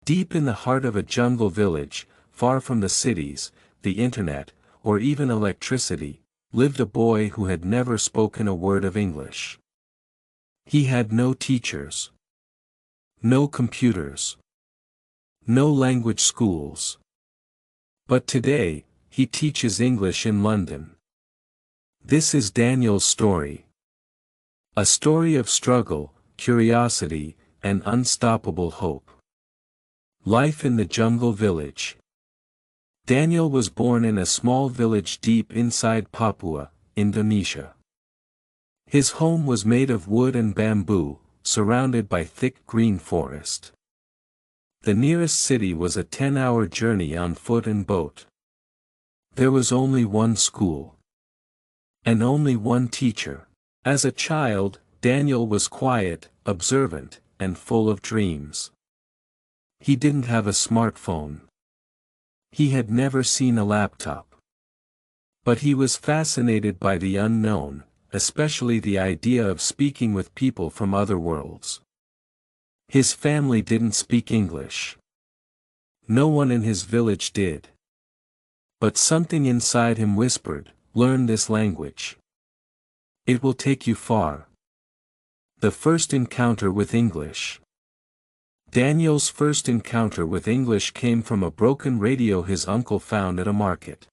Deep in the heart of a jungle village, far from the cities, the internet, or even electricity, lived a boy who had never spoken a word of English. He had no teachers, no computers, no language schools. But today, he teaches English in London. This is Daniel's story. A story of struggle, curiosity, and unstoppable hope. Life in the jungle village. Daniel was born in a small village deep inside Papua, Indonesia. His home was made of wood and bamboo, surrounded by thick green forest. The nearest city was a 10-hour journey on foot and boat. There was only one school. And only one teacher. As a child, Daniel was quiet, observant, and full of dreams. He didn't have a smartphone. He had never seen a laptop. But he was fascinated by the unknown, especially the idea of speaking with people from other worlds. His family didn't speak English. No one in his village did. But something inside him whispered, "Learn this language. It will take you far." The first encounter with English. Daniel's first encounter with English came from a broken radio his uncle found at a market.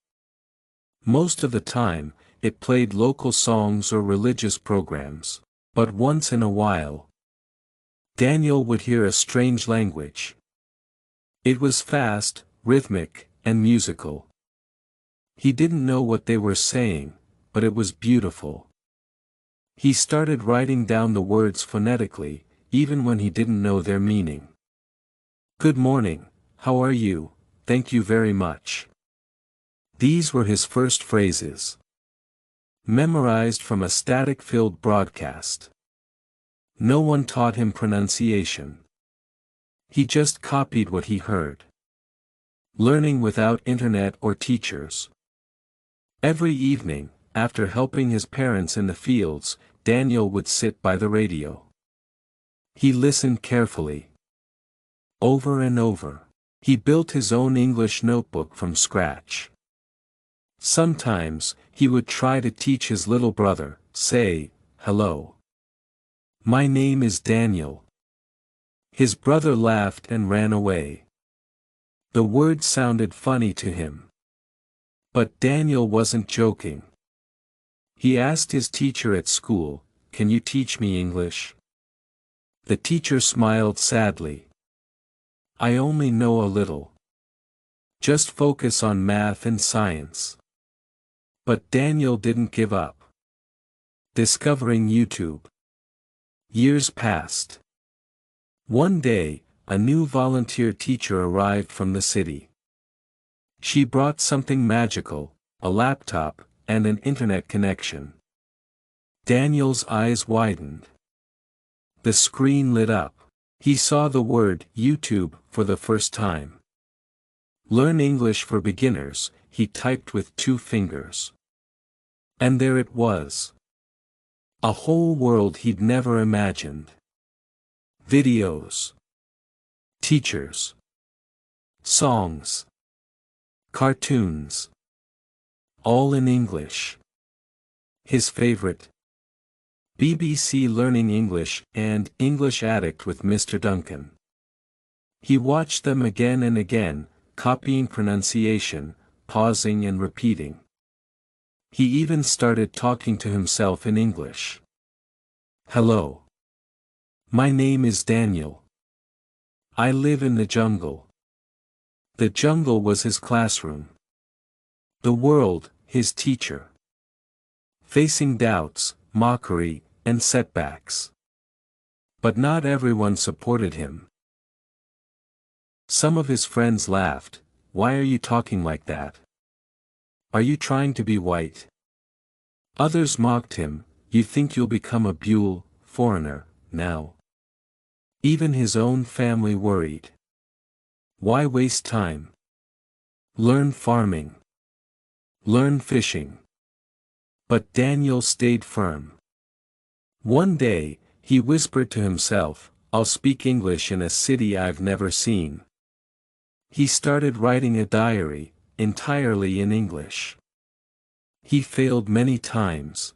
Most of the time, it played local songs or religious programs, but once in a while, Daniel would hear a strange language. It was fast, rhythmic, and musical. He didn't know what they were saying, but it was beautiful. He started writing down the words phonetically, even when he didn't know their meaning. "Good morning, how are you, thank you very much." These were his first phrases. Memorized from a static-filled broadcast. No one taught him pronunciation. He just copied what he heard. Learning without internet or teachers. Every evening, after helping his parents in the fields, Daniel would sit by the radio. He listened carefully. Over and over. He built his own English notebook from scratch. Sometimes, he would try to teach his little brother, say, "Hello. My name is Daniel." His brother laughed and ran away. The word sounded funny to him. But Daniel wasn't joking. He asked his teacher at school, "Can you teach me English?" The teacher smiled sadly. "I only know a little. Just focus on math and science." But Daniel didn't give up. Discovering YouTube. Years passed. One day, a new volunteer teacher arrived from the city. She brought something magical, a laptop, and an internet connection. Daniel's eyes widened. The screen lit up. He saw the word YouTube for the first time. "Learn English for beginners," he typed with 2 fingers. And there it was. A whole world he'd never imagined. Videos. Teachers. Songs. Cartoons. All in English. His favorite. BBC Learning English and English Addict with Mr. Duncan. He watched them again and again, copying pronunciation, pausing and repeating. He even started talking to himself in English. "Hello. My name is Daniel. I live in the jungle." The jungle was his classroom. The world, his teacher. Facing doubts, mockery, and setbacks. But not everyone supported him. Some of his friends laughed, "Why are you talking like that? Are you trying to be white?" Others mocked him, "You think you'll become a Buell, foreigner, now?" Even his own family worried. Why waste time? Learn farming. Learn fishing. But Daniel stayed firm. One day, he whispered to himself, "I'll speak English in a city I've never seen." He started writing a diary, entirely in English. He failed many times.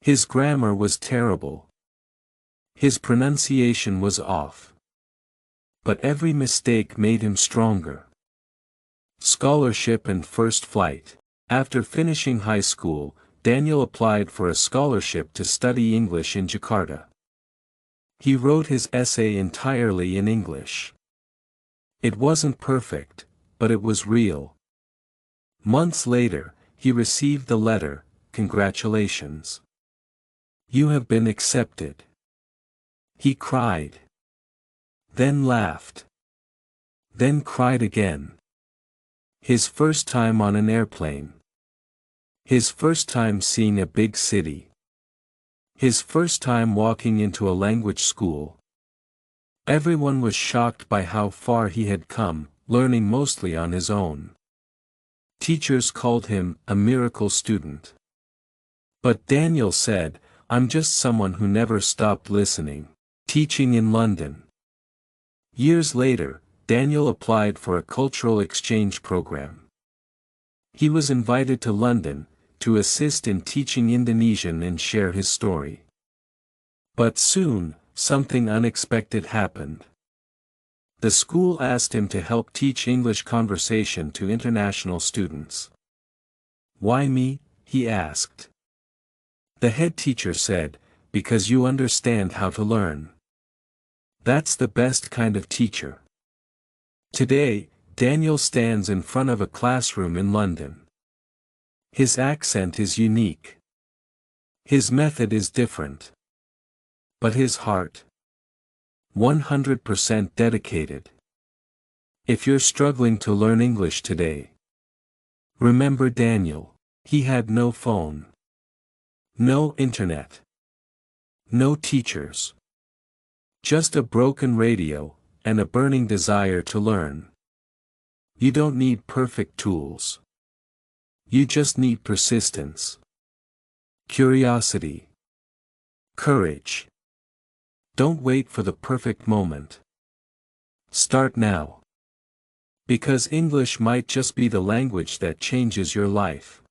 His grammar was terrible. His pronunciation was off. But every mistake made him stronger. Scholarship and first flight. After finishing high school, Daniel applied for a scholarship to study English in Jakarta. He wrote his essay entirely in English. It wasn't perfect, but it was real. Months later, he received the letter, "Congratulations. You have been accepted." He cried. Then laughed. Then cried again. His first time on an airplane. His first time seeing a big city. His first time walking into a language school. Everyone was shocked by how far he had come, learning mostly on his own. Teachers called him a miracle student. But Daniel said, "I'm just someone who never stopped listening." Teaching in London. Years later, Daniel applied for a cultural exchange program. He was invited to London, to assist in teaching Indonesian and share his story. But soon, something unexpected happened. The school asked him to help teach English conversation to international students. "Why me?" he asked. The head teacher said, "Because you understand how to learn. That's the best kind of teacher." Today, Daniel stands in front of a classroom in London. His accent is unique. His method is different. But his heart, 100% dedicated. If you're struggling to learn English today, remember Daniel. He had no phone, no internet, no teachers. Just a broken radio, and a burning desire to learn. You don't need perfect tools. You just need persistence, curiosity, courage. Don't wait for the perfect moment. Start now. Because English might just be the language that changes your life.